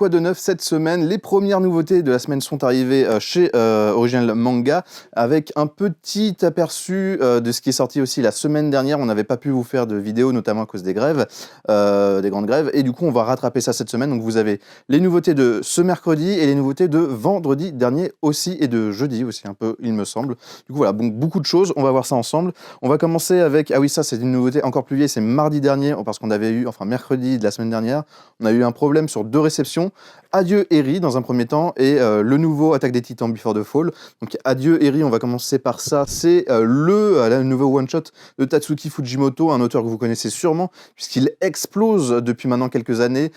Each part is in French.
quoi de neuf cette semaine? Les premières nouveautés de la semaine sont arrivées chez Original Manga avec un petit aperçu de ce qui est sorti aussi la semaine dernière. On n'avait pas pu vous faire de vidéo, notamment à cause des grèves, des grandes grèves. Et du coup, on va rattraper ça cette semaine. Donc vous avez les nouveautés de ce mercredi et les nouveautés de vendredi dernier aussi et de jeudi aussi un peu, il me semble. Du coup, voilà, donc beaucoup de choses. On va voir ça ensemble. On va commencer avec... Ah oui, ça, c'est une nouveauté encore plus vieille. C'est mardi dernier, parce qu'on avait eu... Enfin, mercredi de la semaine dernière, on a eu un problème sur 2 réceptions. Adieu Eri dans un premier temps et le nouveau Attaque des Titans Before the Fall. Donc Adieu Eri, on va commencer par ça. C'est le nouveau one-shot de Tatsuki Fujimoto, un auteur que vous connaissez sûrement puisqu'il explose depuis maintenant quelques années.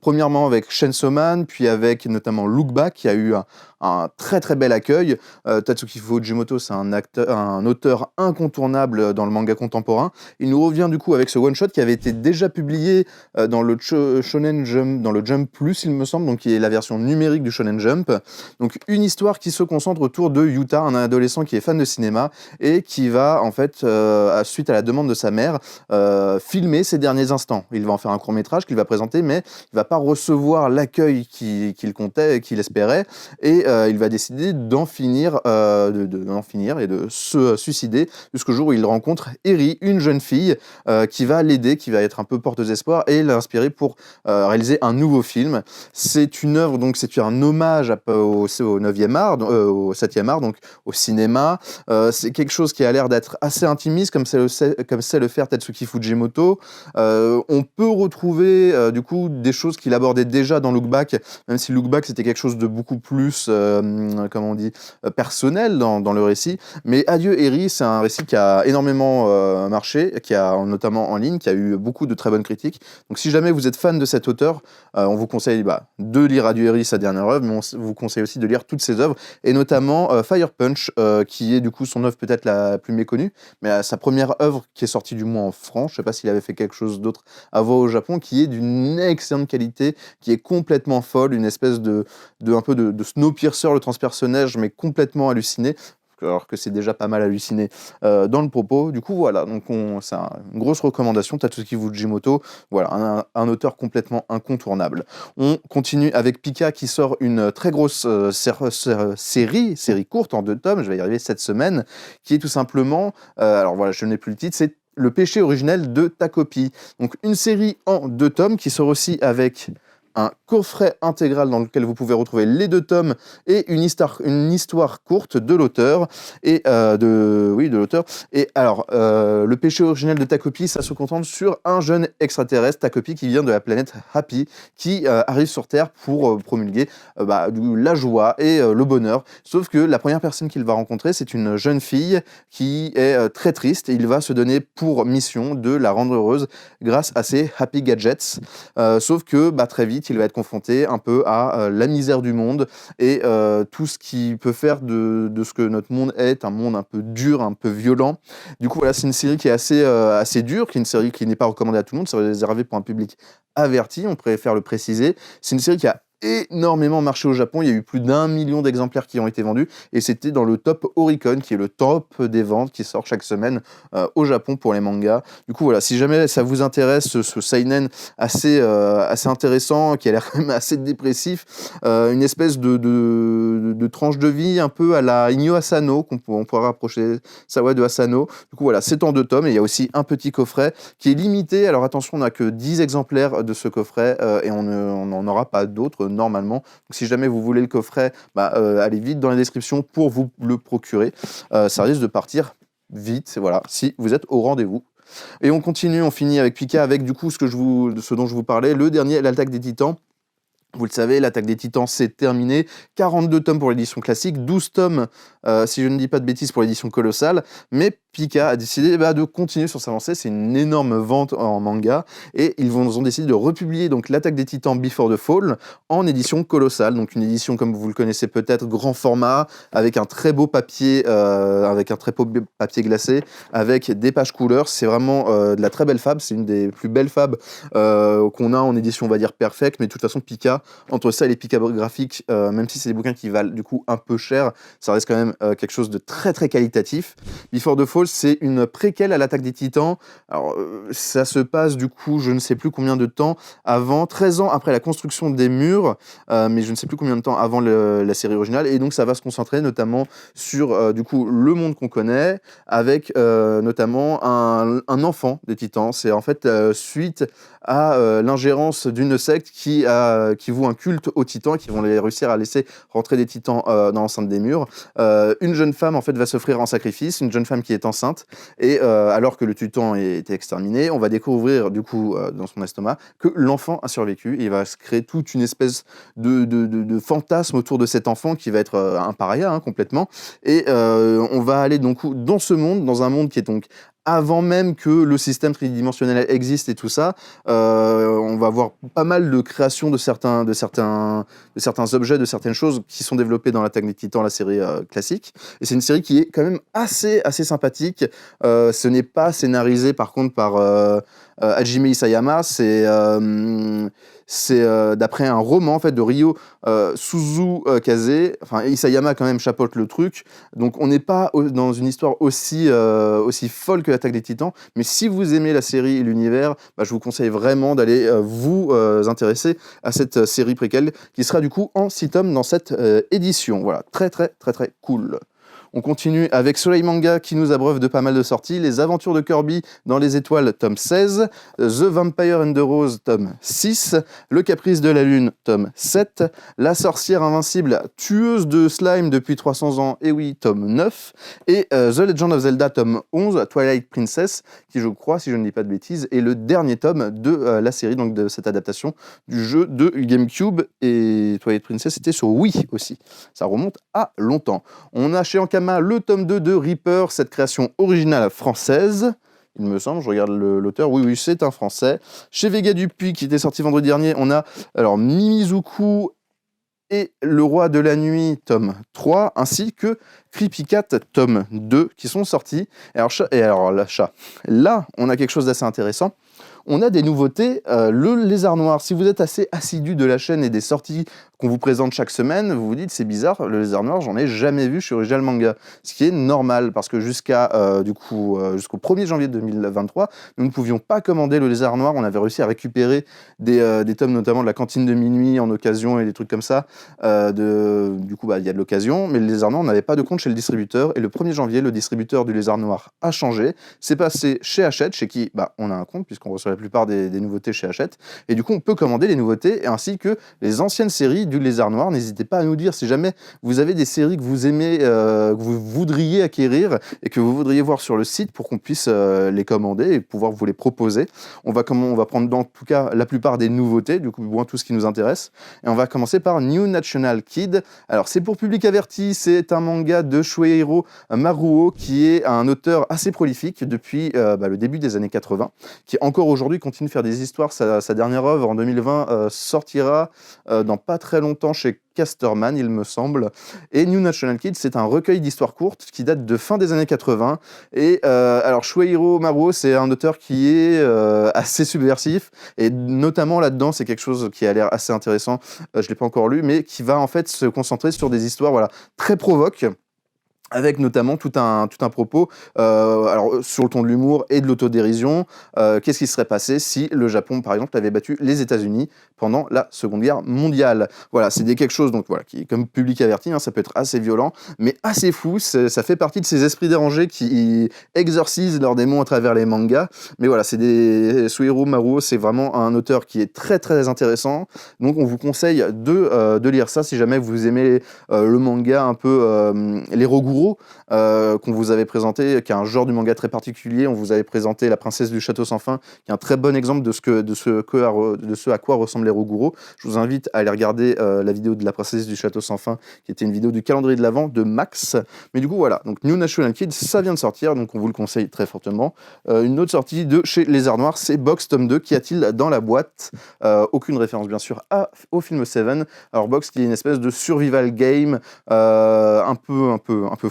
Premièrement avec Chainsaw Man, puis avec notamment Look Back qui a eu un très très bel accueil. Tatsuki Fujimoto, c'est un auteur incontournable dans le manga contemporain. Il nous revient du coup avec ce one-shot qui avait été déjà publié dans le Shonen Jump, dans le Jump Plus, il me semble, donc qui est la version numérique du Shonen Jump. Donc une histoire qui se concentre autour de Yuta, un adolescent qui est fan de cinéma et qui va en fait, suite à la demande de sa mère, filmer ses derniers instants. Il va en faire un court-métrage qu'il va présenter, mais il va pas recevoir l'accueil qu'il comptait, qu'il espérait, et il va décider d'en finir, d'en finir et de se suicider jusqu'au jour où il rencontre Eri, une jeune fille qui va l'aider, qui va être un peu porteuse d'espoir et l'inspirer pour réaliser un nouveau film. C'est une œuvre, donc c'est un hommage au 9e art, au 7e art, donc au cinéma. C'est quelque chose qui a l'air d'être assez intimiste, comme sait le faire Tatsuki Fujimoto. On peut retrouver du coup des choses qu'il abordait déjà dans Look Back, même si Look Back c'était quelque chose de beaucoup plus, comment on dit, personnel dans le récit. Mais Adieu Eri, c'est un récit qui a énormément marché, qui a notamment en ligne, qui a eu beaucoup de très bonnes critiques. Donc si jamais vous êtes fan de cet auteur, on vous conseille de lire Adieu Eri, sa dernière œuvre, mais on vous conseille aussi de lire toutes ses œuvres, et notamment Fire Punch, qui est du coup son œuvre peut-être la plus méconnue, mais sa première œuvre qui est sortie du moins en France, je sais pas s'il avait fait quelque chose d'autre à voir au Japon, qui est d'une excellente qualité, qui est complètement folle, une espèce un peu de Snowpiercer, le transpersonnage, mais complètement halluciné, alors que c'est déjà pas mal halluciné dans le propos. Du coup, voilà, donc c'est une grosse recommandation, Tatsuki Fujimoto, voilà, un auteur complètement incontournable. On continue avec Pika qui sort une très grosse série courte en 2 tomes, je vais y arriver cette semaine, qui est tout simplement, alors voilà, je n'ai plus le titre, c'est Le péché originel de ta copie. Donc une série en 2 tomes qui sort aussi avec un coffret intégral dans lequel vous pouvez retrouver les 2 tomes et une histoire courte de l'auteur et de l'auteur. Et alors, le péché originel de Takopi, ça se concentre sur un jeune extraterrestre, Takopi, qui vient de la planète Happy, qui arrive sur Terre pour promulguer la joie et le bonheur. Sauf que la première personne qu'il va rencontrer, c'est une jeune fille qui est très triste et il va se donner pour mission de la rendre heureuse grâce à ses Happy Gadgets. Sauf que très vite, il va être confronté un peu à la misère du monde et tout ce qui peut faire de ce que notre monde est un monde un peu dur, un peu violent. Du coup, voilà, c'est une série qui est assez dure, qui est une série qui n'est pas recommandée à tout le monde, c'est réservé pour un public averti, on préfère le préciser. C'est une série qui a énormément marché au Japon, il y a eu plus d'1 million d'exemplaires qui ont été vendus et c'était dans le top Oricon qui est le top des ventes qui sort chaque semaine au Japon pour les mangas. Du coup voilà, si jamais ça vous intéresse, ce seinen assez intéressant, qui a l'air quand même assez dépressif, une espèce de tranche de vie un peu à la Inyo Asano, on pourra rapprocher ça de Asano. Du coup voilà, c'est en 2 tomes et il y a aussi un petit coffret qui est limité. Alors attention, on n'a que 10 exemplaires de ce coffret et on n'en aura pas d'autres normalement. Donc, si jamais vous voulez le coffret, allez vite dans la description pour vous le procurer. Ça risque de partir vite, voilà, si vous êtes au rendez-vous. Et on continue, on finit avec Pika, avec du coup ce dont je vous parlais, le dernier, l'Attaque des Titans. Vous le savez, l'Attaque des Titans, c'est terminé. 42 tomes pour l'édition classique, 12 tomes, si je ne dis pas de bêtises, pour l'édition colossale. Mais Pika a décidé de continuer sur sa lancée. C'est une énorme vente en manga. Et ils ont décidé de republier donc l'Attaque des Titans Before the Fall en édition colossale. Donc une édition, comme vous le connaissez peut-être, grand format, avec un très beau papier, glacé, avec des pages couleurs. C'est vraiment de la très belle fab. C'est une des plus belles fabs qu'on a en édition, on va dire, perfecte. Mais de toute façon, Pika, entre ça et les pick-up graphiques, même si c'est des bouquins qui valent du coup un peu cher, ça reste quand même quelque chose de très très qualitatif. Before the Fall, c'est une préquelle à l'Attaque des Titans. Alors, ça se passe du coup, je ne sais plus combien de temps avant, 13 ans après la construction des murs, mais je ne sais plus combien de temps avant la série originale, et donc ça va se concentrer notamment sur du coup le monde qu'on connaît, avec notamment un enfant des Titans. C'est en fait suite à l'ingérence d'une secte qui voue un culte aux Titans, qui vont réussir à laisser rentrer des Titans dans l'enceinte des murs. Une jeune femme en fait va s'offrir en sacrifice, une jeune femme qui est enceinte, et alors que le Titan été exterminé, on va découvrir du coup dans son estomac que l'enfant a survécu, et il va se créer toute une espèce de fantasme autour de cet enfant qui va être un paria complètement, et on va aller donc dans ce monde, dans un monde qui est donc avant même que le système tridimensionnel existe et tout ça. On va voir pas mal de créations de certains objets, de certaines choses qui sont développées dans l'Attaque des Titans, la série classique. Et c'est une série qui est quand même assez sympathique. Ce n'est pas scénarisé par contre par Hajime Isayama, c'est d'après un roman en fait de Ryo Suzukaze. Enfin, Isayama quand même chapeaute le truc. Donc on n'est pas dans une histoire aussi folle que l'Attaque des Titans, mais si vous aimez la série et l'univers, je vous conseille vraiment d'aller vous intéresser à cette série préquelle qui sera du coup en 6 tomes dans cette édition. Voilà, très cool. On continue avec Soleil Manga qui nous abreuve de pas mal de sorties. Les Aventures de Kirby dans les étoiles, tome 16. The Vampire and the Rose, tome 6. Le Caprice de la Lune, tome 7. La Sorcière Invincible, tueuse de slime depuis 300 ans, et oui, tome 9. Et The Legend of Zelda, tome 11. Twilight Princess, qui je crois, si je ne dis pas de bêtises, est le dernier tome de la série, donc de cette adaptation du jeu de GameCube. Et Twilight Princess était sur Wii aussi. Ça remonte à longtemps. On a chez Ankama le tome 2 de Reaper, cette création originale française. Il me semble, je regarde l'auteur, oui, c'est un français. Chez Vega Dupuis, qui était sorti vendredi dernier, on a alors Mimizuku et Le Roi de la Nuit, tome 3, ainsi que Creepy Cat, tome 2, qui sont sortis. Là, on a quelque chose d'assez intéressant. On a des nouveautés, le Lézard Noir. Si vous êtes assez assidu de la chaîne et des sorties qu'on vous présente chaque semaine, vous vous dites c'est bizarre, le Lézard Noir, j'en ai jamais vu chez Original Manga. Ce qui est normal, parce que jusqu'au 1er janvier 2023, nous ne pouvions pas commander le Lézard Noir. On avait réussi à récupérer des tomes, notamment de la cantine de minuit en occasion et des trucs comme ça. Du coup, il y a de l'occasion, mais le Lézard Noir, on n'avait pas de compte chez le distributeur. Et le 1er janvier, le distributeur du Lézard Noir a changé. C'est passé chez Hachette, chez qui on a un compte, puisqu'on reçoit la plupart des nouveautés chez Hachette. Et du coup, on peut commander les nouveautés, ainsi que les anciennes séries du Lézard Noir. N'hésitez pas à nous dire si jamais vous avez des séries que vous aimez, que vous voudriez acquérir et que vous voudriez voir sur le site pour qu'on puisse les commander et pouvoir vous les proposer. On va prendre dans tout cas la plupart des nouveautés, du coup, tout ce qui nous intéresse. Et on va commencer par New National Kid. Alors, c'est pour public averti, c'est un manga de Shueihiro Maruo, qui est un auteur assez prolifique depuis le début des années 80, qui encore aujourd'hui continue de faire des histoires. Sa dernière œuvre, en 2020, sortira dans pas très longtemps chez Casterman, il me semble. Et New National Kid, c'est un recueil d'histoires courtes qui date de fin des années 80. Et alors, Shueihiro Maruo, c'est un auteur qui est assez subversif. Et notamment là-dedans, c'est quelque chose qui a l'air assez intéressant. Je ne l'ai pas encore lu, mais qui va en fait se concentrer sur des histoires très provoques, avec notamment tout un propos alors sur le ton de l'humour et de l'autodérision. Qu'est-ce qui serait passé si le Japon, par exemple, avait battu les États-Unis pendant la Seconde Guerre mondiale? Voilà, c'est quelque chose qui est comme public averti, ça peut être assez violent, mais assez fou. Ça fait partie de ces esprits dérangés qui exorcisent leurs démons à travers les mangas. Mais voilà, Shueihiro Maruo, c'est vraiment un auteur qui est très intéressant. Donc on vous conseille de lire ça si jamais vous aimez le manga un peu les Roguro, qu'on vous avait présenté, qui est un genre du manga très particulier. On vous avait présenté La Princesse du Château Sans Fin, qui est un très bon exemple de ce à quoi ressemblent les Roguro. Je vous invite à aller regarder la vidéo de La Princesse du Château Sans Fin, qui était une vidéo du calendrier de l'Avent de Max. Mais du coup, voilà. Donc, New National Kid, ça vient de sortir, donc on vous le conseille très fortement. Une autre sortie de chez Lézard Noir, c'est Box tome 2. Qu'y a-t-il dans la boîte? Aucune référence, bien sûr, au film Seven. Alors, Box, qui est une espèce de survival game un peu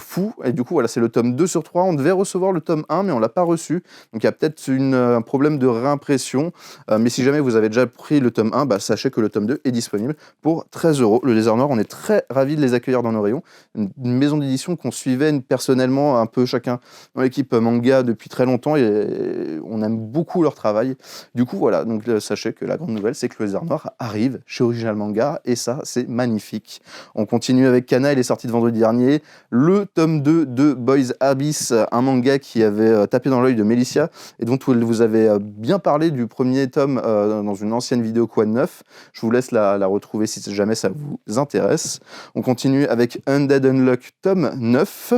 fou. Et du coup, voilà, c'est le tome 2 sur 3. On devait recevoir le tome 1, mais on l'a pas reçu. Donc il y a peut-être un problème de réimpression. Mais si jamais vous avez déjà pris le tome 1, bah, sachez que le tome 2 est disponible pour 13 €. Le Lézard Noir, on est très ravis de les accueillir dans nos rayons. Une maison d'édition qu'on suivait personnellement, un peu chacun dans l'équipe manga depuis très longtemps, et on aime beaucoup leur travail. Du coup, voilà, donc sachez que la grande nouvelle, c'est que le Lézard Noir arrive chez Original Manga, et ça, c'est magnifique. On continue avec Kana, il est sorti de vendredi dernier. Le tome 2 de Boys Abyss, un manga qui avait tapé dans l'œil de Mélicia, et dont vous avez bien parlé du premier tome dans une ancienne vidéo Quad 9. Je vous laisse la retrouver si jamais ça vous intéresse. On continue avec Undead Unluck, tome 9.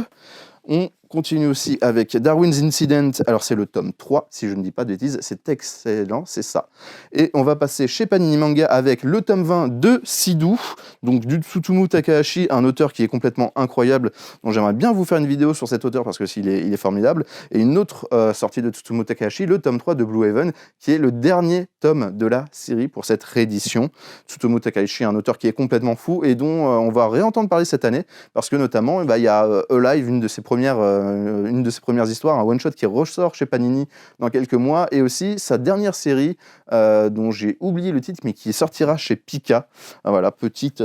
On continue aussi avec Darwin's Incident. Alors, c'est le tome 3, si je ne dis pas de bêtises. C'est excellent, c'est ça. Et on va passer chez Panini Manga avec le tome 20 de Sidou, donc du Tsutomu Takahashi, un auteur qui est complètement incroyable, dont j'aimerais bien vous faire une vidéo sur cet auteur parce que il est formidable. Et une autre sortie de Tsutomu Takahashi, le tome 3 de Blue Haven, qui est le dernier tome de la série pour cette réédition. Tsutomu Takahashi, un auteur qui est complètement fou et dont on va réentendre parler cette année, parce que notamment, il y a Alive, une de ses premières histoires, un one-shot qui ressort chez Panini dans quelques mois, et aussi sa dernière série, dont j'ai oublié le titre, mais qui sortira chez Pika. Voilà, petite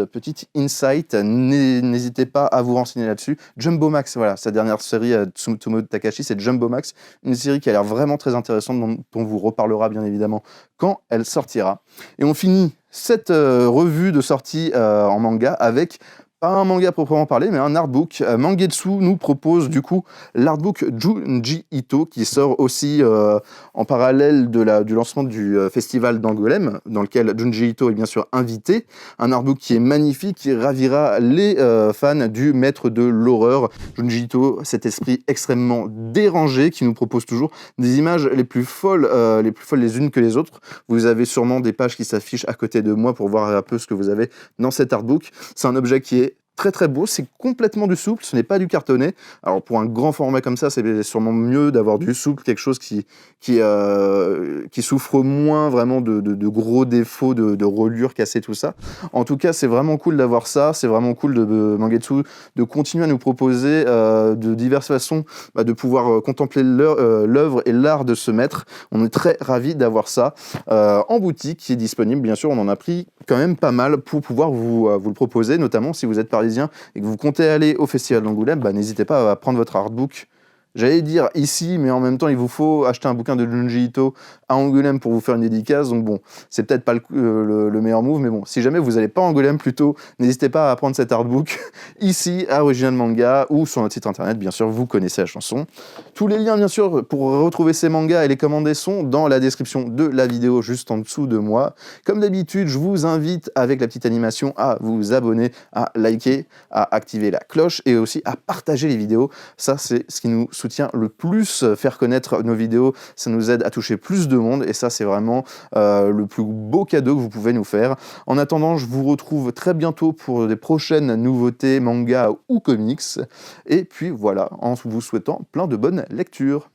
insight, n'hésitez pas à vous renseigner là-dessus. Jumbo Max, voilà, sa dernière série, Tsutomu Takahashi, c'est Jumbo Max, une série qui a l'air vraiment très intéressante, dont on vous reparlera bien évidemment quand elle sortira. Et on finit cette revue de sortie en manga avec pas un manga proprement parlé, mais un artbook. Mangetsu nous propose du coup l'artbook Junji Ito, qui sort aussi en parallèle du lancement du festival d'Angoulême, dans lequel Junji Ito est bien sûr invité. Un artbook qui est magnifique, qui ravira les fans du maître de l'horreur. Junji Ito, cet esprit extrêmement dérangé, qui nous propose toujours des images les plus folles les unes que les autres. Vous avez sûrement des pages qui s'affichent à côté de moi pour voir un peu ce que vous avez dans cet artbook. C'est un objet qui est très très beau, c'est complètement du souple, ce n'est pas du cartonné. Alors pour un grand format comme ça, c'est sûrement mieux d'avoir du souple, quelque chose qui souffre moins vraiment de gros défauts, de reliures cassées, tout ça. En tout cas, c'est vraiment cool d'avoir ça, c'est vraiment cool de Mangetsu de continuer à nous proposer de diverses façons de pouvoir contempler l'œuvre et l'art de ce maître. On est très ravis d'avoir ça en boutique, qui est disponible. Bien sûr, on en a pris quand même pas mal pour pouvoir vous le proposer, notamment si vous êtes parisien et que vous comptez aller au Festival d'Angoulême, n'hésitez pas à prendre votre artbook. J'allais dire ici, mais en même temps, il vous faut acheter un bouquin de Junji Ito à Angoulême pour vous faire une dédicace. Donc bon, c'est peut-être pas le meilleur move, mais bon, si jamais vous n'allez pas à Angoulême plutôt, n'hésitez pas à prendre cet artbook ici à Original Manga ou sur notre site internet. Bien sûr, vous connaissez la chanson. Tous les liens, bien sûr, pour retrouver ces mangas et les commander sont dans la description de la vidéo juste en dessous de moi. Comme d'habitude, je vous invite avec la petite animation à vous abonner, à liker, à activer la cloche et aussi à partager les vidéos. Ça, c'est ce qui nous soutient le plus. Faire connaître nos vidéos, ça nous aide à toucher plus de monde, et ça, c'est vraiment le plus beau cadeau que vous pouvez nous faire. En attendant, je vous retrouve très bientôt pour des prochaines nouveautés manga ou comics, et puis voilà, en vous souhaitant plein de bonnes lectures.